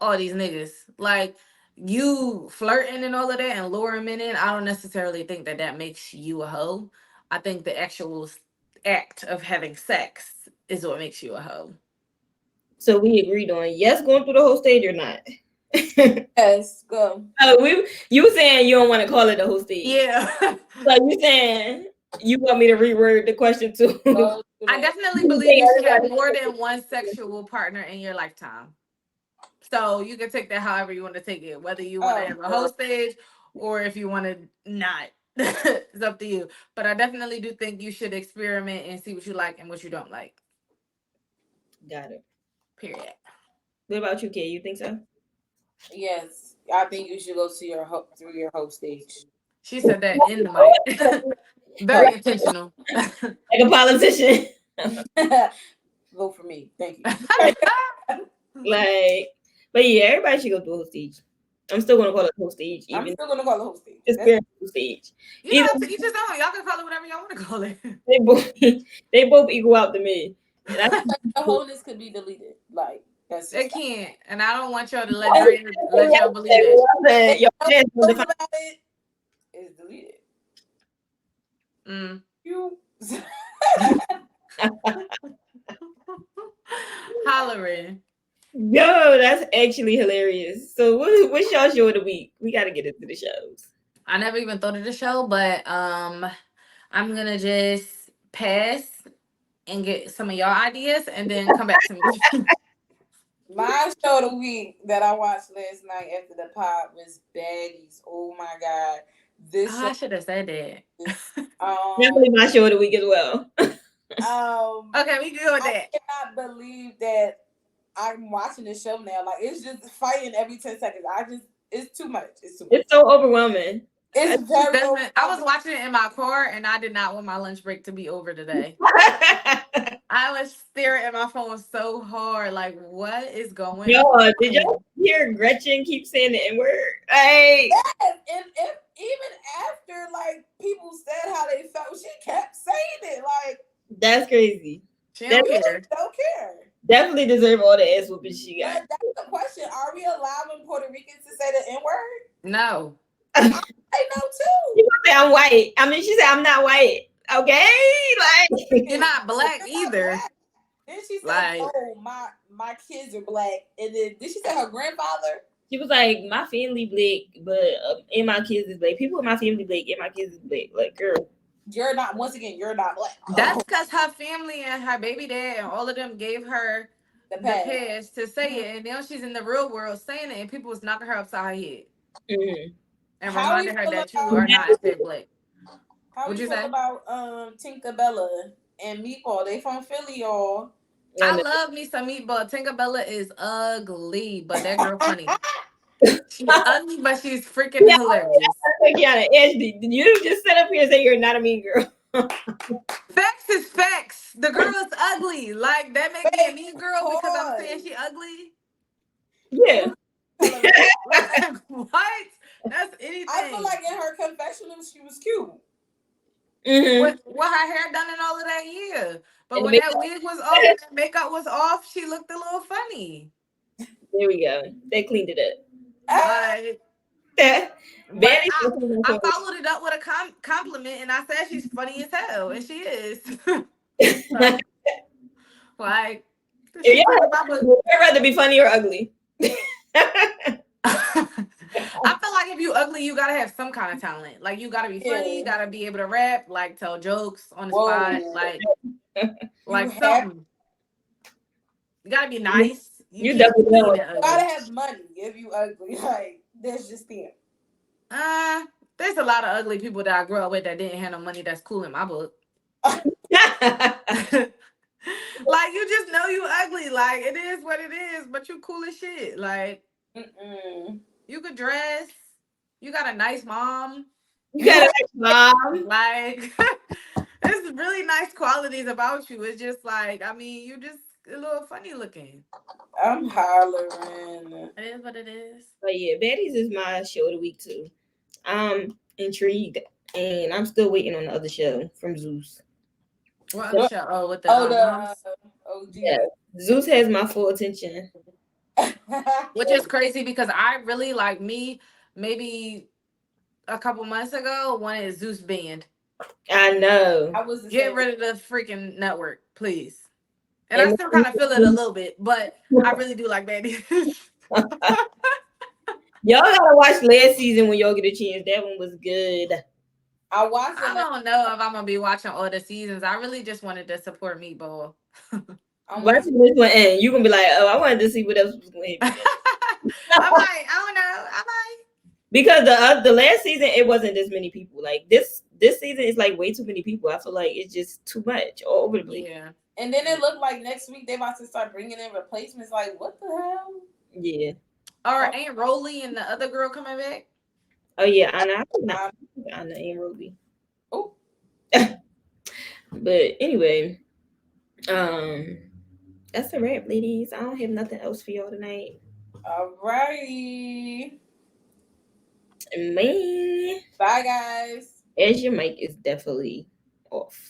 all these niggas. Like you flirting and all of that and luring men in. I don't necessarily think that that makes you a hoe. I think the actual act of having sex is what makes you a hoe. So we agreed on yes, going through the whole stage or not. Yes, go. Oh, you saying you don't want to call it the whole stage. Yeah. Like you saying you want me to reword the question too. Go through I the definitely You believe think you should have more everybody- than one sexual partner in your lifetime. So you can take that however you want to take it, whether you want to oh have a whole girl. stage or if you want to not. It's up to you. But I definitely do think you should experiment and see what you like and what you don't like. Got it. Period. What about you, Kay? You think so? Yes, I think you should go to through your whole stage. She said that in the mic. Oh, Very intentional. Like a politician. vote for me. Thank you. Like, but yeah, everybody should go through a whole stage. I'm still gonna call it a whole stage, I'm even still gonna call the whole stage. it's That's their whole stage. You Either know, to each his own. Y'all can call it whatever y'all want to call it. they both they both equal out to me. And I the wholeness could be deleted. Like that's just It that. can't. And I don't want y'all to let Dre let y'all believe that. I said, your Nothing pants on the else about it is deleted. Mm. You. Hollering. Yo, that's actually hilarious. So what's y'all show of the week? We gotta get into the shows. I never even thought of the show, but I'm gonna just pass and get some of y'all ideas and then come back to me. My show of the week that I watched last night after the pod was Baddies. Oh my god. This Oh, show I should have said that. is Definitely my show of the week as well. Okay, we good with I that. cannot believe that I'm watching this show now. Like it's just fighting every 10 seconds. It's too much. It's too much. It's so overwhelming. It's very Desmond, I was overwhelming. watching it in my car and I did not want my lunch break to be over today. I was staring at my phone so hard, like, what is going Yo, did on? y'all hear Gretchen keep saying the N word? Hey, And if even after like people said how they felt, she kept saying it. Like that's crazy. She That don't care. don't care. definitely deserve all the ass whooping she got. But that's the question: are we allowing Puerto Ricans to say the N word? No. I know She too. gonna say I'm white. I mean, she said I'm not white. Okay, like You're not black You're not either. black. Then she said, Like, "Oh, my kids are black." And then did she say her grandfather? she was like, my family black, but and my kids is black. People in my family black, and my kids is black. Like, girl, You're not. Once again, you're not black. that's because her family and her baby dad and all of them gave her The the past. pass to say it. And now she's in the real world saying it, and people was knocking her upside her head mm. and How we reminding her feel that you about are not instead black. how we What'd you feel say? about Tinkerbella and Meatball? They from Philly, y'all. I And love me some meatball. Tinkerbella is ugly, but that girl funny. She's ugly, but she's freaking yeah, hilarious. Kiana, Ashley, did you just sit up here and say you're not a mean girl? Facts is facts. The girl is ugly. Like that make me a Wait, mean girl because I'm saying pause. she ugly. Yeah. Who's coloring? Like what? That's I feel anything. like in her confessional, she was cute. Mm-hmm. What her hair done and all of that, yeah. But And the when that makeup. wig was off and that makeup was off, she looked a little funny. There we go. They cleaned it Ah, Like, up. but Betty's I followed it up with a compliment and I said she's funny as hell, and she is. So, like, if she put y'all in my book. would you rather be funny or ugly? I feel like if you ugly, you gotta have some kind of talent. Like you gotta be funny, you yeah. gotta be able to rap, like tell jokes on the spot, Whoa. You like have something. You gotta be nice. You You can't be definitely mean know. and gotta ugly. have money if you ugly. Like that's just it. Uh, there's a lot of ugly people that I grew up with that didn't have no money. That's cool in my book. Like you just know you ugly. Like it is what it is, but you cool as shit. Like Mm-mm. you could dress. You got a nice mom. You You got have a nice mom. Like there's really nice qualities about you. It's just like I mean, you just a little funny looking. I'm hollering. It is what it is. But yeah, Betty's is my show of the week too. I'm intrigued, and I'm still waiting on the other show from Zeus. What other So, show? Oh, with the Oh, the moms. yeah, OG. Zeus has my full attention. Which is crazy because I really like me maybe a couple months ago wanted Zeus banned. I know. I was the Get same. rid of the freaking network, please. And I And still kind of feel it a little bit, but I really do like baddies. y'all gotta watch last season when y'all get a chance. That one was good. I watched I it. don't know if I'm gonna be watching all the seasons. I really just wanted to support Meatball. I'm watching. Watching this one, and you gonna be like, "Oh, I wanted to see what else was going to I might. I don't know. I might. because the last season it wasn't this many people. Like this season is like way too many people. I feel like it's just too much all over the place. Yeah. And then it looked like next week they about to start bringing in replacements. Like what the hell? Yeah. Or ain't Rolly and the other girl coming back? Oh yeah, Anna. I think Um, Anna and Ruby. oh, But anyway, um, that's a wrap, ladies. I don't have nothing else for y'all tonight. alrighty. Man, Bye, guys. as your mic is definitely off.